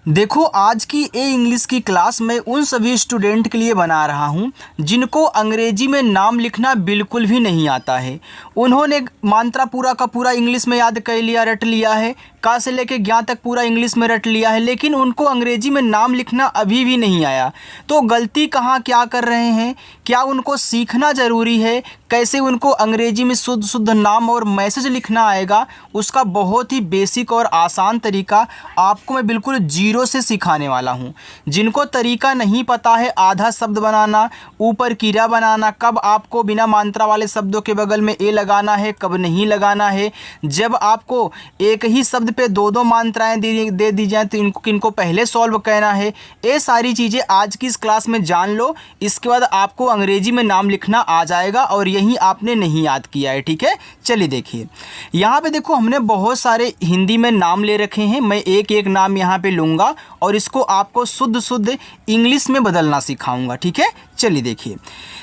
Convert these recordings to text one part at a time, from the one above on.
देखो, आज की ए इंग्लिश की क्लास मैं उन सभी स्टूडेंट के लिए बना रहा हूं जिनको अंग्रेजी में नाम लिखना बिल्कुल भी नहीं आता है। उन्होंने मात्रा पूरा का पूरा इंग्लिश में याद कर लिया, रट लिया है, का से लेके ज्ञा तक पूरा इंग्लिश में रट लिया है, लेकिन उनको अंग्रेजी में नाम लिखना अभी भी नहीं आया। तो गलती कहाँ क्या कर रहे हैं? क्या उनको सीखना ज़रूरी है? कैसे उनको अंग्रेजी में शुद्ध शुद्ध नाम और मैसेज लिखना आएगा, उसका बहुत ही बेसिक और आसान तरीका आपको मैं बिल्कुल जीरो से सिखाने वाला हूं। जिनको तरीका नहीं पता है, आधा शब्द बनाना, ऊपर किरा बनाना, कब आपको बिना मात्रा वाले शब्दों के बगल में ए लगाना है, कब नहीं लगाना है, जब आपको एक ही शब्द पे दो दो मात्राएं दे दी जाए तो इनको पहले सॉल्व करना है, ये सारी चीज़ें आज की इस क्लास में जान लो। इसके बाद आपको अंग्रेजी में नाम लिखना आ जाएगा और यही आपने नहीं याद किया है। ठीक है, चलिए देखिए यहाँ पे देखो, हमने बहुत सारे हिंदी में नाम ले रखे हैं। मैं एक एक नाम यहाँ पे लूँगा और इसको आपको शुद्ध शुद्ध इंग्लिश में बदलना सिखाऊंगा। ठीक है, चलिए देखिए।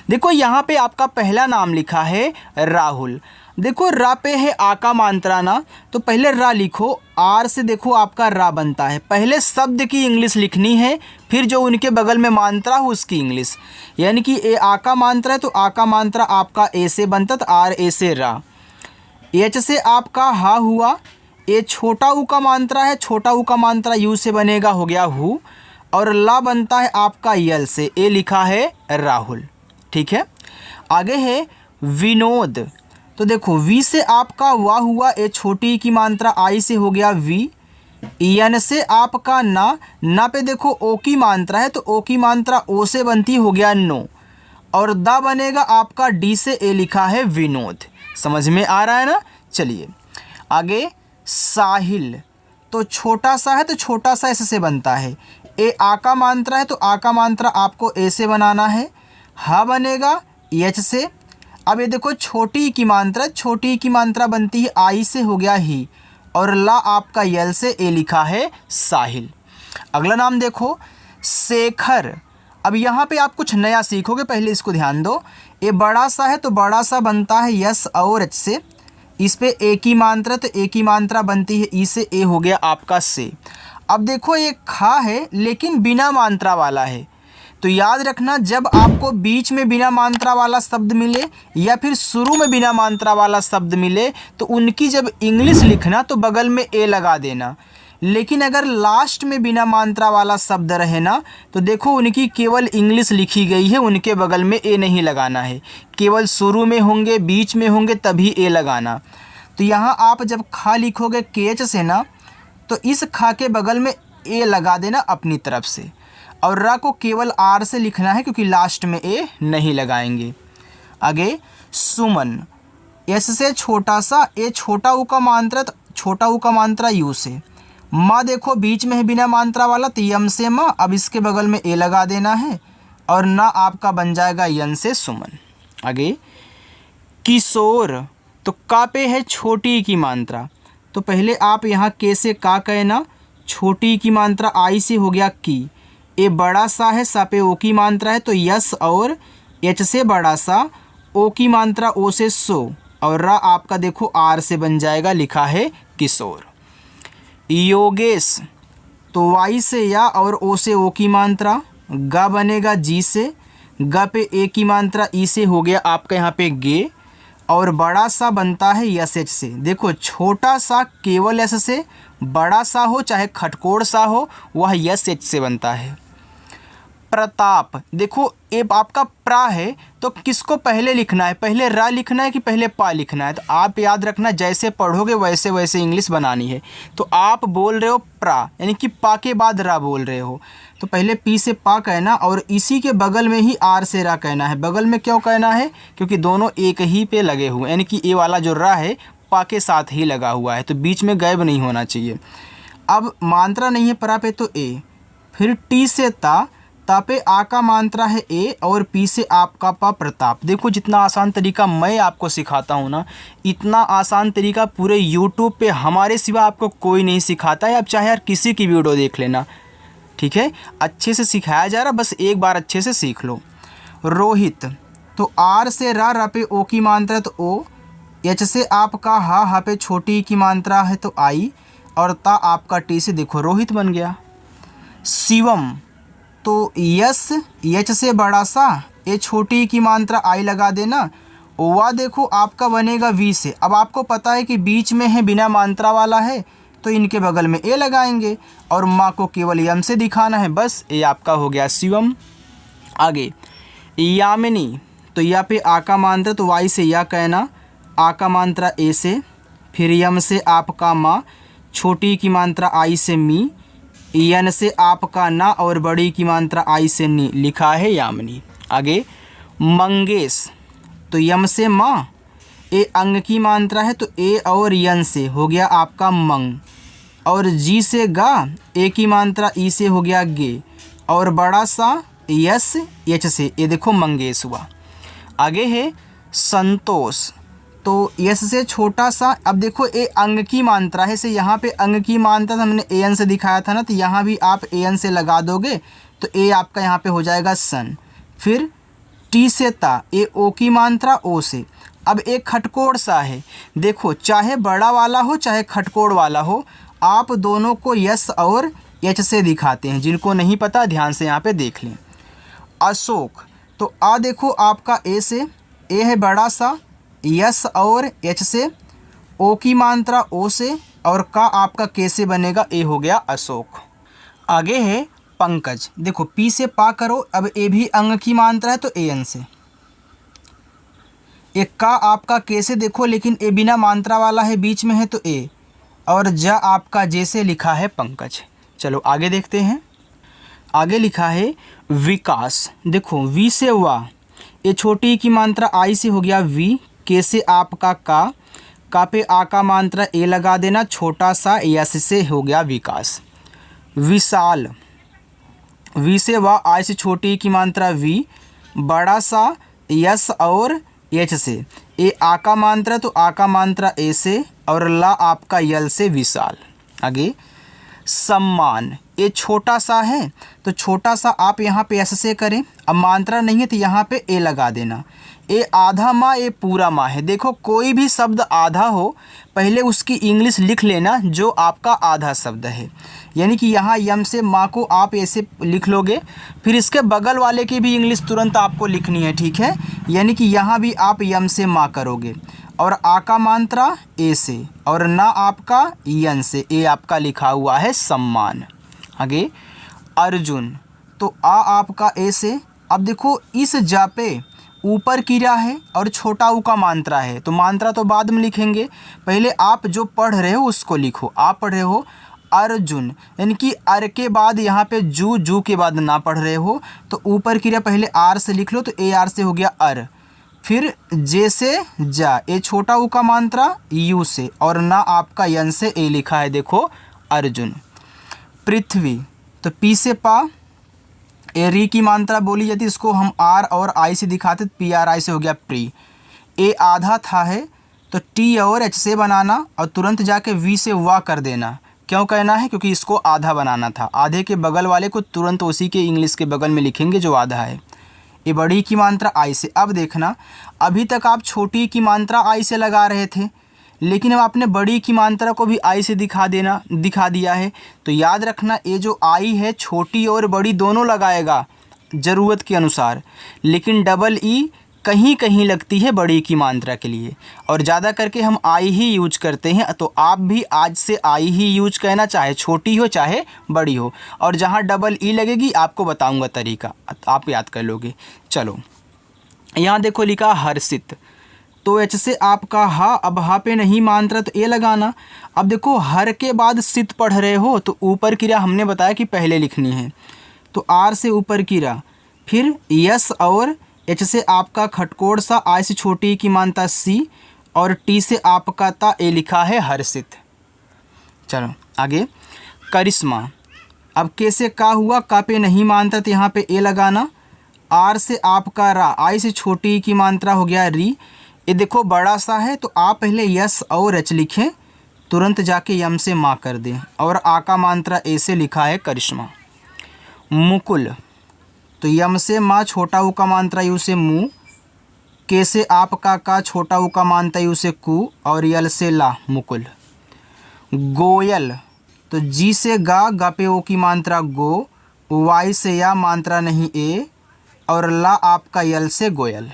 देखो यहाँ पे आपका पहला नाम लिखा है राहुल। देखो रा पे है आ का मात्रा ना, तो पहले रा लिखो, आर से देखो आपका रा बनता है। पहले शब्द की इंग्लिश लिखनी है, फिर जो उनके बगल में मात्रा हो उसकी इंग्लिश। यानी कि ए आ का मात्रा है तो आ का मात्रा आपका ए से बनता, तो आर ए से रा। एच से आपका हा हुआ, ए छोटा ऊ का मात्रा है, छोटा ऊ का मात्रा यू से बनेगा, हो गया हु। और ला बनता है आपका यल से, ए लिखा है राहुल। ठीक है, आगे है विनोद। तो देखो वी से आपका वाह हुआ, ए छोटी की मात्रा आई से हो गया वी। यन से आपका ना पे देखो ओ की मात्रा है, तो ओ की मात्रा ओ से बनती, हो गया नो। और दा बनेगा आपका डी से, ए लिखा है विनोद। समझ में आ रहा है ना? चलिए आगे साहिल। तो छोटा सा है तो छोटा सा ऐसे से बनता है। ए आ का मात्रा है तो आ का मात्रा आपको ए से बनाना है। हा बनेगा एच से। अब ये देखो छोटी की मात्रा, छोटी की मात्रा बनती है आई से, हो गया ही। और ला आपका यल से, ए लिखा है साहिल। अगला नाम देखो शेखर। अब यहाँ पे आप कुछ नया सीखोगे, पहले इसको ध्यान दो। ये बड़ा सा है तो बड़ा सा बनता है यस और एच से। इस पे ए की मात्रा, तो ए की मात्रा बनती है ई से, ए हो गया आपका से। अब देखो ये खा है लेकिन बिना मात्रा वाला है, तो याद रखना जब आपको बीच में बिना मात्रा वाला शब्द मिले या फिर शुरू में बिना मात्रा वाला शब्द मिले तो उनकी जब इंग्लिश लिखना तो बगल में ए लगा देना। लेकिन अगर लास्ट में बिना मात्रा वाला शब्द रहे ना, तो देखो उनकी केवल इंग्लिश लिखी गई है, उनके बगल में ए नहीं लगाना है। केवल शुरू में होंगे, बीच में होंगे तभी ए लगाना। तो यहाँ आप जब खा लिखोगे केच से ना, तो इस खा के बगल में ए लगा देना अपनी तरफ से। और रा को केवल आर से लिखना है क्योंकि लास्ट में ए नहीं लगाएंगे। आगे सुमन। एस से छोटा सा, ए छोटा ऊ का मात्रा, तो छोटा ऊ का मात्रा यू से। माँ देखो बीच में है बिना मात्रा वाला, तो यम से माँ, अब इसके बगल में ए लगा देना है। और ना आपका बन जाएगा यन से सुमन। आगे किशोर। तो का पे है छोटी की मात्रा, तो पहले आप यहाँ के से का कहना, छोटी की मात्रा आई से, हो गया की। ए बड़ा सा है, सा पे ओ की मात्रा है, तो यस और एच से बड़ा सा, ओ की मात्रा ओ से सो। और रा आपका देखो आर से बन जाएगा, लिखा है किशोर। योगेश। तो वाई से या और ओ से ओ की मात्रा, गा बनेगा जी से, गा पे ए की मात्रा ई से, हो गया आपका यहाँ पे गे। और बड़ा सा बनता है यस एच से। देखो छोटा सा केवल एस से, बड़ा सा हो चाहे खटकोड़ सा हो वह यस एच से बनता है। प्रताप। देखो ये आपका प्रा है तो किसको पहले लिखना है, पहले रा लिखना है कि पहले पा लिखना है? तो आप याद रखना जैसे पढ़ोगे वैसे वैसे इंग्लिश बनानी है। तो आप बोल रहे हो प्रा, यानी कि पा के बाद रा बोल रहे हो, तो पहले पी से पा कहना और इसी के बगल में ही आर से रा कहना है। बगल में क्यों कहना है? क्योंकि दोनों एक ही पे लगे हुए, यानी कि ए वाला जो रा है पा के साथ ही लगा हुआ है, तो बीच में गैप नहीं होना चाहिए। अब मात्रा नहीं है प्रा पे तो ए, फिर टी से ता पे आ का मात्रा है ए और पी से आपका पा प्रताप। देखो जितना आसान तरीका मैं आपको सिखाता हूँ ना, इतना आसान तरीका पूरे यूट्यूब पे हमारे सिवा आपको कोई नहीं सिखाता है। आप चाहे यार किसी की वीडियो देख लेना, ठीक है, अच्छे से सिखाया जा रहा, बस एक बार अच्छे से सीख लो। रोहित। तो आर से रा पे ओ की मात्रा है तो ओ, एच से आपका हा पे छोटी की मात्रा है तो आई, और ता आपका टी से देखो रोहित बन गया। शिवम, तो यस एच से बड़ा सा, ए छोटी की मात्रा आई लगा देना। वा देखो आपका बनेगा वी से। अब आपको पता है कि बीच में है, बिना मात्रा वाला है, तो इनके बगल में ए लगाएंगे और माँ को केवल यम से दिखाना है, बस ए आपका हो गया शिवम। आगे यामिनी, तो या पे आ का मात्रा तो वाई से या कहना, आ का मात्रा ए से, फिर यम से आपका माँ, छोटी की मात्रा आई से मी, यन से आपका ना और बड़ी की मात्रा आई से नी, लिखा है यामिनी। आगे मंगेश, तो यम से माँ, ए अंग की मात्रा है तो ए और यन से हो गया आपका मंग, और जी से गा, ए की मात्रा ई से हो गया गे, और बड़ा सा यस एच से, ये देखो मंगेश हुआ। आगे है संतोष, तो यस से छोटा सा, अब देखो ए अंग की मात्रा है, से यहाँ पे अंग की मात्रा हमने ए एन से दिखाया था ना, तो यहाँ भी आप ए एन से लगा दोगे तो ए आपका यहाँ पे हो जाएगा सन। फिर टी से ता, ए ओ की मात्रा ओ से। अब एक खटकोड़ सा है, देखो चाहे बड़ा वाला हो चाहे खटकोड़ वाला हो, आप दोनों को यस और एच से दिखाते हैं। जिनको नहीं पता ध्यान से यहाँ पे देख लें। अशोक, तो आ देखो आपका ए से, ए है बड़ा सा, यस और एच से, ओ की मात्रा ओ से, और का आपका के से बनेगा, ए हो गया अशोक। आगे है पंकज, देखो पी से पा करो, अब ए भी अंग की मात्रा है तो ए एन से, एक का आपका के से देखो, लेकिन ए बिना मात्रा वाला है, बीच में है तो ए, और जा आपका जे से लिखा है पंकज। चलो आगे देखते हैं। आगे लिखा है विकास, देखो वी से वा, ये छोटी की मात्रा आई से हो गया वी, के से आपका का पे आ का मात्रा ए लगा देना, छोटा सा यस से हो गया विकास। विशाल, वी से वा, आई से छोटी की मात्रा वी, बड़ा सा यस और एच से, ए आ का मात्रा तो आ का मात्रा ए से, और ला आपका यल से विशाल। आगे सम्मान, ये छोटा सा है तो छोटा सा आप यहाँ पे एस से करें, अब मात्रा नहीं है तो यहाँ पे ए लगा देना। ए आधा माँ, ए पूरा माँ है। देखो कोई भी शब्द आधा हो, पहले उसकी इंग्लिश लिख लेना जो आपका आधा शब्द है, यानी कि यहाँ यम से माँ को आप ऐसे लिख लोगे, फिर इसके बगल वाले की भी इंग्लिश तुरंत आपको लिखनी है, ठीक है। यानी कि यहाँ भी आप यम से माँ करोगे, और आ का मात्रा ए से, और ना आपका यन से, ए आपका लिखा हुआ है सम्मान। आगे अर्जुन, तो आ आपका ए से, अब देखो इस जा पे ऊपर किरा है और छोटा ऊ का मात्रा है, तो मात्रा तो बाद में लिखेंगे, पहले आप जो पढ़ रहे हो उसको लिखो। आप पढ़ रहे हो अर्जुन, यानी कि अर के बाद यहाँ पे जू के बाद ना पढ़ रहे हो, तो ऊपर किरा पहले आर से लिख लो, तो ए आर से हो गया अर, फिर जे से जा, ए छोटा ऊ का मात्रा यू से, और ना आपका यन से, ए लिखा है देखो अर्जुन। पृथ्वी, तो पी से पा, ए री की मात्रा बोली जाती, इसको हम आर और आई से दिखाते, पी आर आई से हो गया प्री। ए आधा था है तो टी और एच से बनाना, और तुरंत जाके वी से वा कर देना। क्यों कहना है? क्योंकि इसको आधा बनाना था, आधे के बगल वाले को तुरंत उसी के इंग्लिश के बगल में लिखेंगे जो आधा है। ये बड़ी की मात्रा आई से। अब देखना, अभी तक आप छोटी की मात्रा आई से लगा रहे थे, लेकिन अब आपने बड़ी की मात्रा को भी आई से दिखा दिया है, तो याद रखना ये जो आई है छोटी और बड़ी दोनों लगाएगा ज़रूरत के अनुसार, लेकिन डबल ई कहीं कहीं लगती है बड़ी की मात्रा के लिए, और ज़्यादा करके हम आई ही यूज करते हैं। तो आप भी आज से आई ही यूज कहना, चाहे छोटी हो चाहे बड़ी हो, और जहाँ डबल ई लगेगी आपको बताऊँगा तरीका, आप याद कर लोगे। चलो यहाँ देखो लिखा हर्षित, तो एच से आपका हा, अब हा पे नहीं मात्रा तो ए लगाना। अब देखो हर के बाद सित पढ़ रहे हो तो ऊपर किरा हमने बताया कि पहले लिखनी है, तो आर से ऊपर किरा, फिर यस और एच से आपका खटकोड़ सा, आई से छोटी की मात्रा सी, और टी से आपका ता, ए लिखा है हर्षित। चलो आगे करिश्मा, अब के से का हुआ, का पे नहीं मात्रा तो यहाँ पे ए लगाना। आर से आपका रा, आई से छोटी की मात्रा हो गया री। ये देखो बड़ा सा है तो आप पहले यस और एच लिखें, तुरंत जाके यम से माँ कर दें, और आ का मात्रा ए से लिखा है करिश्मा। मुकुल, तो यम से माँ, छोटा ऊ का मात्रा यू से मु, के से आपका का, छोटा ऊ का मात्रा यू से कु, और यल से ला मुकुल। गोयल, तो जी से गा, गा पे ओ की मात्रा गो, वाई से या मात्रा नहीं ए, और ला आपका यल से गोयल।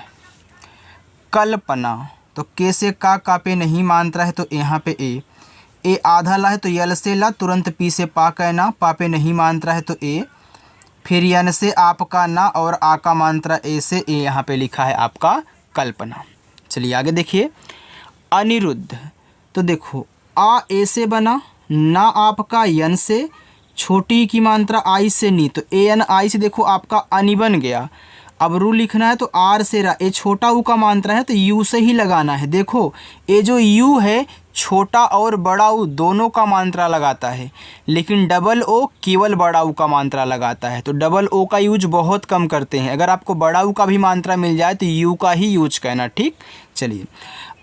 कल्पना, तो के से का पे नहीं मात्रा है तो यहाँ पे ए आधा ला है तो यल से ला, तुरंत पी से पा कहना, पा पे नहीं मात्रा है तो ए, फिर यन से आपका ना और आ का मात्रा ए से ए, यहाँ पे लिखा है आपका कल्पना। चलिए आगे देखिए। अनिरुद्ध, तो देखो आ ए से बना, ना आपका यन से, छोटी की मात्रा आई से नी, तो ए एन आई से देखो आपका अनि बन गया। अब रू लिखना है तो आर से रा, ए छोटा ऊ का मात्रा है तो यू से ही लगाना है। देखो ये जो यू है छोटा और बड़ा ऊ दोनों का मात्रा लगाता है, लेकिन डबल ओ केवल बड़ा ऊ का मात्रा लगाता है। तो डबल ओ का यूज बहुत कम करते हैं। अगर आपको बड़ा ऊ का भी मात्रा मिल जाए तो यू का ही यूज करना, ठीक। चलिए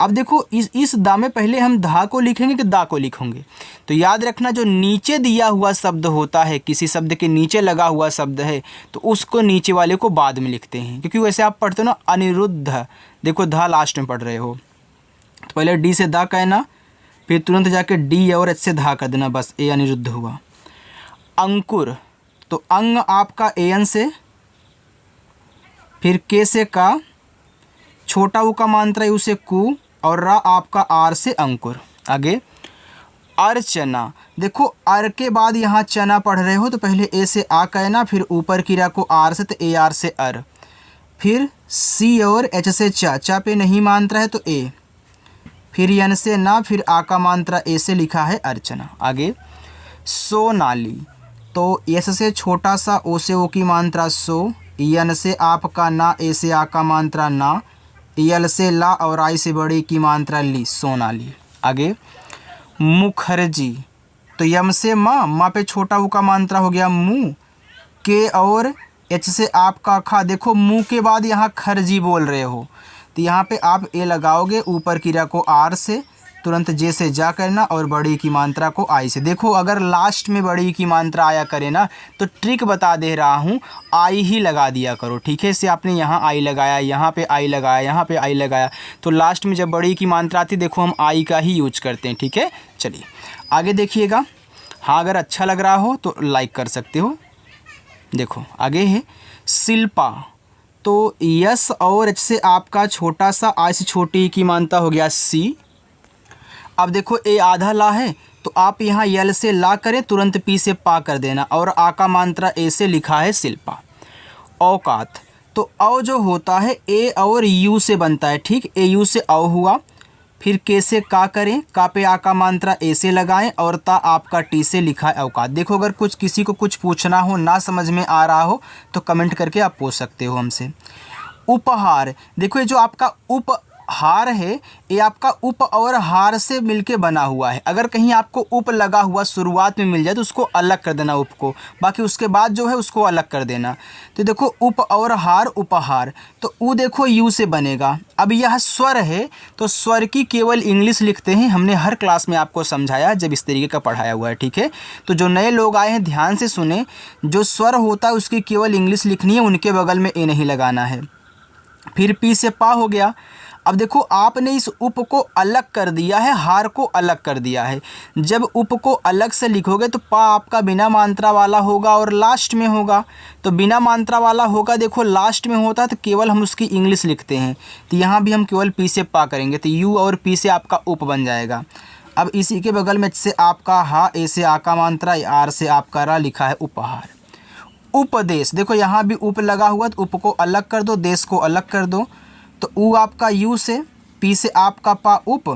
अब देखो इस दा में पहले हम धा को लिखेंगे कि दा को लिखेंगे। तो याद रखना जो नीचे दिया हुआ शब्द होता है, किसी शब्द के नीचे लगा हुआ शब्द है तो उसको नीचे वाले को बाद में लिखते हैं, क्योंकि वैसे आप पढ़ते हो ना अनिरुद्ध, देखो धा लास्ट में पढ़ रहे हो तो पहले डी से दा कहना, फिर तुरंत जाके डी और एच से धा कर देना, बस ए अनिरुद्ध हुआ। अंकुर, तो अंग आपका ए एन से, फिर के से का, छोटा ऊ का मात्रा यू से कु, और रा आपका आर से अंकुर। आगे अर्चना, देखो अर के बाद यहाँ चना पढ़ रहे हो तो पहले ए से आ कहना, फिर ऊपर की रा को आर से तो ए आर से अर, फिर सी और एच से चा पे नहीं मात्रा है तो ए, फिर यन से ना, फिर आ का मात्रा ए से लिखा है अर्चना। आगे सोनाली, तो एस से छोटा सा ओ से ओ की मात्रा सो, यन से आपका ना, ए से आ का मात्रा ना, यल से ला और आई से बड़ी की मात्रा ली, सोनाली। आगे मुखर्जी, तो यम से माँ पे छोटा ऊ का मात्रा हो गया मुँह, के और एच से आपका खा, देखो मुँह के बाद यहाँ खरजी बोल रहे हो तो यहाँ पे आप ए लगाओगे, ऊपर की रा को आर से, तुरंत जे से जा करना और बड़ी की मात्रा को आई से। देखो अगर लास्ट में बड़ी की मात्रा आया करे ना तो ट्रिक बता दे रहा हूँ, आई ही लगा दिया करो, ठीक है। इससे आपने यहाँ आई लगाया, यहाँ पे आई लगाया, यहाँ पे आई लगाया, तो लास्ट में जब बड़ी की मात्रा आती देखो हम आई का ही यूज करते हैं, ठीक है। चलिए आगे देखिएगा। हाँ अगर अच्छा लग रहा हो तो लाइक कर सकते हो। देखो आगे है शिल्पा, तो यस और एच से आपका छोटा सा आई से छोटी की मात्रा हो गया सी। अब देखो ए आधा ला है तो आप यहाँ यल से ला करें, तुरंत पी से पा कर देना, और आ का मात्रा ए से लिखा है शिल्पा। औकात, तो औ जो होता है ए और यू से बनता है, ठीक। ए यू से औ हुआ, फिर के से का करें, का पे आ का मात्रा ए से लगाएं, और ता आपका टी से लिखा है औकात। देखो अगर किसी को कुछ पूछना हो, ना समझ में आ रहा हो तो कमेंट करके आप पूछ सकते हो हमसे। उपहार, देखो ये जो आपका उपहार है ये आपका उप और हार से मिलके बना हुआ है। अगर कहीं आपको उप लगा हुआ शुरुआत में मिल जाए तो उसको अलग कर देना उप को, बाकी उसके बाद जो है उसको अलग कर देना। तो देखो उप और हार उपहार, तो ऊ देखो यू से बनेगा। अब यह स्वर है तो स्वर की केवल इंग्लिश लिखते हैं, हमने हर क्लास में आपको समझाया जब इस तरीके का पढ़ाया हुआ है, ठीक है। तो जो नए लोग आए हैं ध्यान से सुने, जो स्वर होता है उसकी केवल इंग्लिश लिखनी है, उनके बगल में ए नहीं लगाना है। फिर पी से पा हो गया। अब देखो आपने इस उप को अलग कर दिया है, हार को अलग कर दिया है। जब उप को अलग से लिखोगे तो पा आपका बिना मात्रा वाला होगा और लास्ट में होगा। तो बिना मात्रा वाला होगा, देखो लास्ट में होता है तो केवल हम उसकी इंग्लिश लिखते हैं। तो यहाँ भी हम केवल पी से पा करेंगे तो यू और पी से आपका उप बन जाएगा। अब इसी के बगल में से आपका हा, ए से आ का मात्रा, आर से आपका रा लिखा है उपहार। उपदेश, देखो यहाँ भी उप लगा हुआ तो उप को अलग कर दो, देश को अलग कर दो। तो ऊ आपका यू से, पी से आपका पा उप,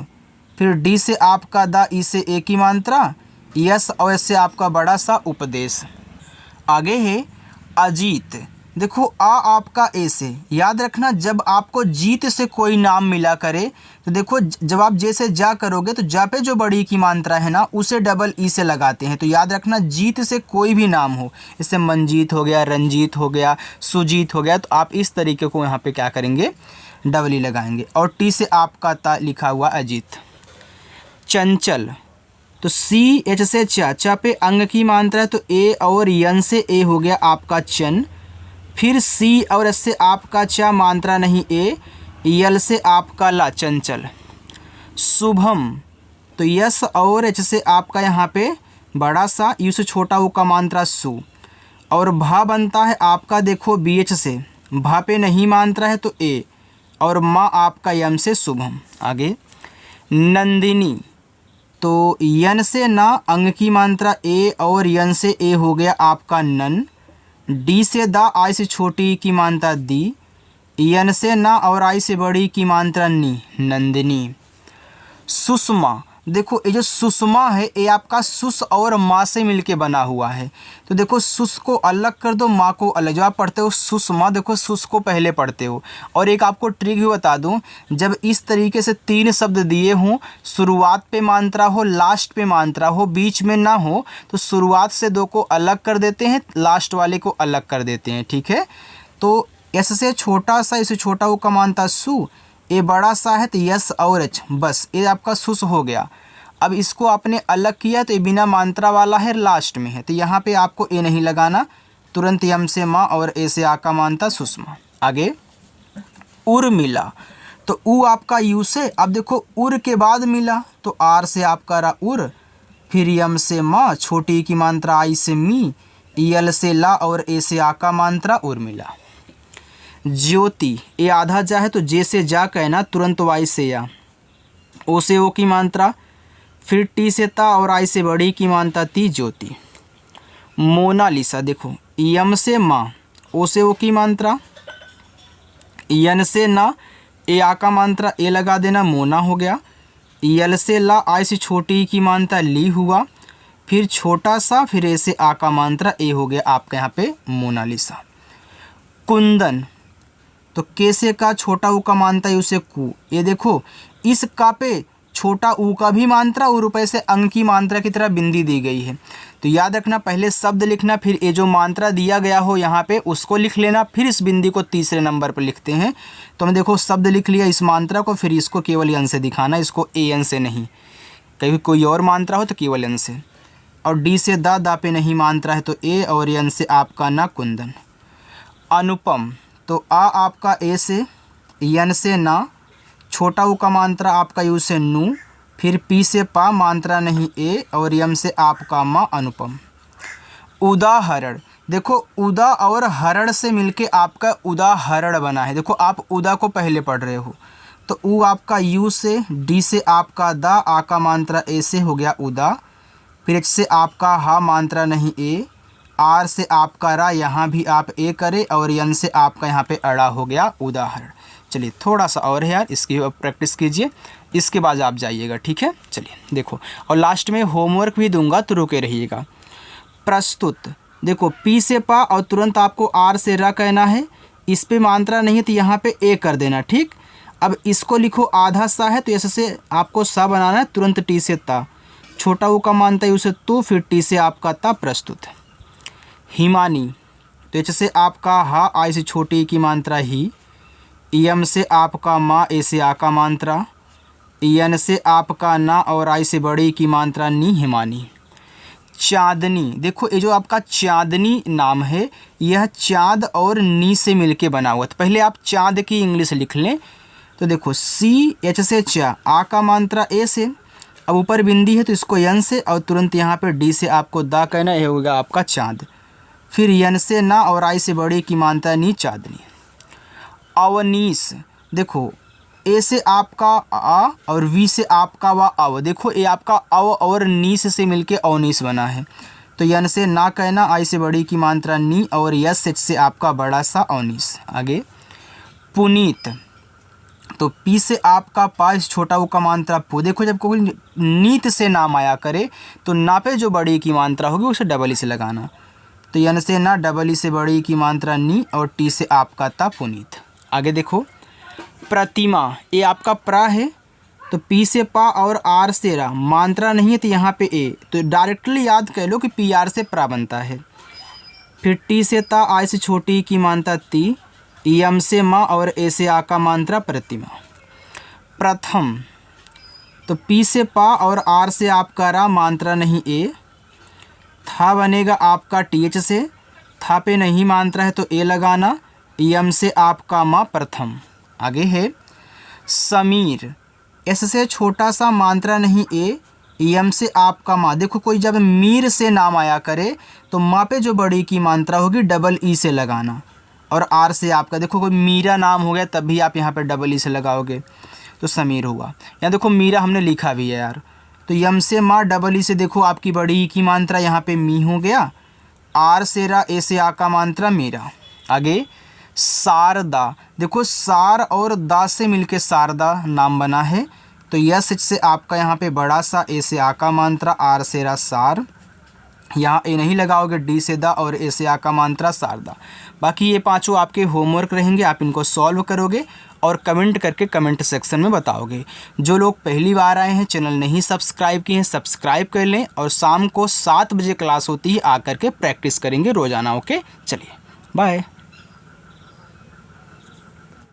फिर डी से आपका दा, ई से ए की मात्रा, यस और एस से आपका बड़ा सा उपदेश। आगे है अजीत, देखो आ आपका ए से। याद रखना जब आपको जीत से कोई नाम मिला करे तो देखो जब आप जे से जा करोगे तो जा पे जो बड़ी की मात्रा है ना उसे डबल ई से लगाते हैं। तो याद रखना जीत से कोई भी नाम हो, इससे मंजीत हो गया, रंजीत हो गया, सुजीत हो गया, तो आप इस तरीके को यहाँ पे क्या करेंगे, डबल ई लगाएंगे। और टी से आपका ता लिखा हुआ अजीत। चंचल, तो सी एच से चा पे अंग की मात्रा है तो ए और यन से ए हो गया आपका चन। फिर सी और एस से आपका चा मात्रा नहीं ए, यल से आपका ला चंचल। शुभम, तो यस और एच से आपका यहाँ पे बड़ा सा, यू से छोटा ऊ का मात्रा सु, और भा बनता है आपका देखो BH से, भा पे नहीं मात्रा है तो ए, और माँ आपका यम से शुभम। आगे नंदिनी, तो यन से ना अंग की मात्रा ए और यन से ए हो गया आपका नन। डी से दा, आई से छोटी की मात्रा दी, यन से ना और आई से बड़ी की मात्रा नी, नंदिनी। सुषमा, देखो ये जो सुषमा है ये आपका सुस और माँ से मिलके बना हुआ है। तो देखो सुस को अलग कर दो, माँ को अलग। जब आप पढ़ते हो सुषमा, देखो सुस को पहले पढ़ते हो। और एक आपको ट्रिक भी बता दूं, जब इस तरीके से 3 शब्द दिए हों, शुरुआत पे मात्रा हो, लास्ट पे मात्रा हो, बीच में ना हो, तो शुरुआत से 2 को अलग कर देते हैं, लास्ट वाले को अलग कर देते हैं। ठीक है, तो एस से छोटा सा, इसे छोटा वो का मानता सु, ये बड़ा सा है तो यस और एच, बस ये आपका सुस हो गया। अब इसको आपने अलग किया तो ये बिना मात्रा वाला है, लास्ट में है, तो यहाँ पे आपको ए नहीं लगाना, तुरंत यम से माँ और ए से आ का मानता सुषमा। आगे उर्मिला, तो ऊ आपका यू से, अब देखो उर के बाद मिला तो आर से आपका रहा उर, फिर यम से माँ, छोटी की मात्रा आई से मी, यल से ला और ए से आ का मात्रा उर्मिला। ज्योति, ए आधा जा है तो जे से जा कहना, तुरंत वाई से या, ओ से ओ की मात्रा, फिर टी से ता और आई से बड़ी की मात्रा ती, ज्योति। मोनालिसा, देखो यम से माँ, ओ से ओ की मात्रा, यन से ना, ए आ का मात्रा ए लगा देना, मोना हो गया। यल से ला, आई से छोटी की मात्रा ली हुआ, फिर छोटा सा, फिर ए से आ का मात्रा ए हो गया आपके यहाँ पे मोनालिसा। कुंदन, तो के से का छोटा ऊ का मानता है उसे कु, ये देखो इस का पे छोटा ऊ का भी मात्रा और रुपए से अंग की मात्रा की तरह बिंदी दी गई है। तो याद रखना, पहले शब्द लिखना, फिर ये जो मात्रा दिया गया हो यहाँ पे उसको लिख लेना, फिर इस बिंदी को तीसरे नंबर पर लिखते हैं। तो हमने देखो शब्द लिख लिया इस मात्रा को, फिर इसको केवल यन से दिखाना, इसको ए एन से नहीं, कहीं कोई और मात्रा हो तो केवल यन से। और डी से दा, दा पे नहीं मात्रा है तो ए, और यन से आपका ना कुंदन। अनुपम, तो आ आपका ए से, यन से ना, छोटा ऊ का मात्रा आपका यू से नू, फिर पी से पा, मात्रा नहीं ए, और यम से आपका माँ, अनुपम। उदाहरण, देखो उदा और हरण से मिलके आपका उदाहरण बना है। देखो आप उदा को पहले पढ़ रहे हो, तो ऊ आपका यू से, डी से आपका दा, आ का मात्रा ए से हो गया उदा, फिर एच से आपका हा, मात्रा नहीं ए, आर से आपका रा, यहाँ भी आप ए करे, और यन से आपका यहाँ पे अड़ा हो गया उदाहरण। चलिए थोड़ा सा और है यार, इसकी प्रैक्टिस कीजिए, इसके बाद आप जाइएगा। ठीक है, चलिए देखो, और लास्ट में होमवर्क भी दूंगा तो रुके रहिएगा। प्रस्तुत, देखो पी से पा और तुरंत आपको आर से रा कहना है, इस पे मात्रा नहीं है तो यहाँ पे ए कर देना। ठीक, अब इसको लिखो आधा सा है तो ऐसे से आपको सा बनाना है, तुरंत टी से ता, छोटा ऊ का मानता है उसे तू, फिर टी से आपका ता, प्रस्तुत। हिमानी, तो एच से आपका हा, आई से छोटी की मात्रा ही, यम से आपका माँ, ए से आ का मात्रा, यन से आपका ना और आई से बड़ी की मात्रा नी, हिमानी। चांदनी, देखो ये जो आपका चांदनी नाम है, यह चाँद और नी से मिलके बना हुआ। तो पहले आप चाँद की इंग्लिश लिख लें, तो देखो सी, एच से चा, आ का मात्रा ए से, अब ऊपर बिंदी है तो इसको यन से, और तुरंत यहाँ पे डी से आपको दा कहना, यह होगा आपका चाँद, फिर यन से ना और आई से बड़ी की मात्रा नी, चांदनी। अवनीश, देखो ए से आपका आ और वी से आपका वा अव, देखो ये आपका अव और नीस से मिलके अवनीश बना है, तो यन से ना कहना, आई से बड़ी की मात्रा नी, और यस एच से आपका बड़ा सा अवनीश। आगे पुनीत, तो पी से आपका पा, इस छोटा ऊ का मात्रा पु, देखो जब कोई नीत से नाम आया करे तो ना पे जो बड़ी की मात्रा होगी उसे डबल ई से लगाना, तो यन से ना, डबल ई से बड़ी की मात्रा नी, और टी से आपका ता, पुनीत। आगे देखो प्रतिमा, ये आपका प्रा है, तो पी से पा और आर से रा, मात्रा नहीं है तो यहाँ पे ए, तो डायरेक्टली याद कर लो कि पी आर से प्रा बनता है, फिर टी से ता, आई से छोटी की मात्रा ती, यम से माँ और ए से आ का मात्रा, प्रतिमा। प्रथम, तो पी से पा और आर से आपका रा, मात्रा नहीं ए, था बनेगा आपका टी एच से, था पे नहीं मात्रा है तो ए लगाना, यम से आपका माँ, प्रथम। आगे है समीर, एस से छोटा सा, मात्रा नहीं ए, यम से आपका माँ। देखो कोई जब मीर से नाम आया करे तो माँ पे जो बड़ी की मात्रा होगी डबल ई से लगाना, और आर से आपका, देखो कोई मीरा नाम हो गया तब भी आप यहाँ पे डबल ई से लगाओगे तो समीर हुआ। यहाँ देखो मीरा हमने लिखा भी है यार, तो यम से माँ डबल ई से देखो आपकी बड़ी ई की मात्रा यहाँ पे मी हो गया, आर से रा, ए से आ का मात्रा मेरा। आगे शारदा, देखो सार और दा से मिलके शारदा नाम बना है, तो यस से आपका यहाँ पे बड़ा सा, ए से आ का मात्रा, आर से रा सार, यहाँ ए नहीं लगाओगे, डी से दा और ए से आ का मात्रा शारदा। बाकी ये पांचों आपके होमवर्क रहेंगे, आप इनको सॉल्व करोगे और कमेंट करके कमेंट सेक्शन में बताओगे। जो लोग पहली बार आए हैं, चैनल नहीं सब्सक्राइब किए हैं, सब्सक्राइब कर लें, और शाम को 7 बजे क्लास होती है, आकर के प्रैक्टिस करेंगे रोज़ाना। ओके, चलिए बाय।